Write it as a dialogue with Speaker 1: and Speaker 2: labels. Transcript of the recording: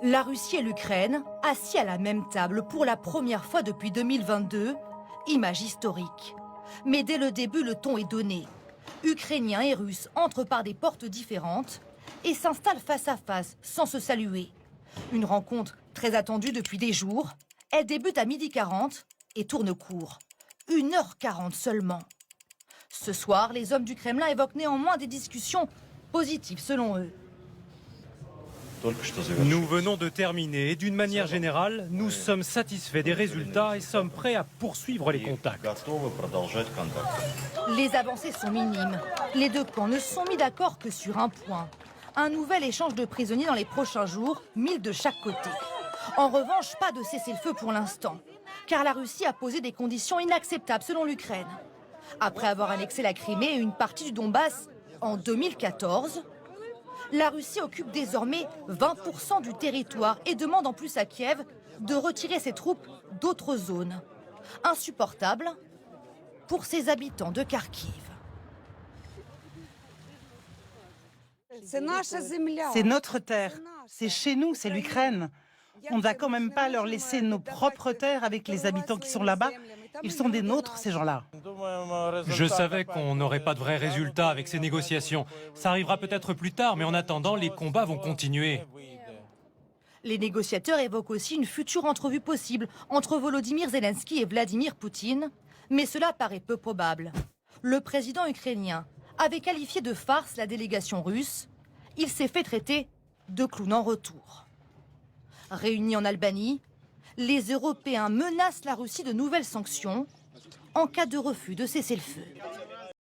Speaker 1: La Russie et l'Ukraine, assis à la même table pour la première fois depuis 2022, image historique. Mais dès le début, le ton est donné. Ukrainiens et Russes entrent par des portes différentes et s'installent face à face sans se saluer. Une rencontre très attendue depuis des jours. Elle débute à 12h40 et tourne court. 1h40 seulement. Ce soir, les hommes du Kremlin évoquent néanmoins des discussions positives selon eux.
Speaker 2: Nous venons de terminer et d'une manière générale, nous sommes satisfaits des résultats et sommes prêts à poursuivre les contacts.
Speaker 1: Les avancées sont minimes. Les deux camps ne sont mis d'accord que sur un point. Un nouvel échange de prisonniers dans les prochains jours, 1000 de chaque côté. En revanche, pas de cessez-le-feu pour l'instant, car la Russie a posé des conditions inacceptables selon l'Ukraine. Après avoir annexé la Crimée et une partie du Donbass en 2014, la Russie occupe désormais 20% du territoire et demande en plus à Kiev de retirer ses troupes d'autres zones. Insupportable pour ses habitants de Kharkiv.
Speaker 3: C'est notre terre, c'est chez nous, c'est l'Ukraine. On ne va quand même pas leur laisser nos propres terres avec les habitants qui sont là-bas. Ils sont des nôtres, ces gens-là.
Speaker 2: Je savais qu'on n'aurait pas de vrais résultats avec ces négociations. Ça arrivera peut-être plus tard, mais en attendant, les combats vont continuer.
Speaker 1: Les négociateurs évoquent aussi une future entrevue possible entre Volodymyr Zelensky et Vladimir Poutine, mais cela paraît peu probable. Le président ukrainien avait qualifié de farce la délégation russe. Il s'est fait traiter de clown en retour. Réunis en Albanie, les Européens menacent la Russie de nouvelles sanctions en cas de refus de cesser le feu.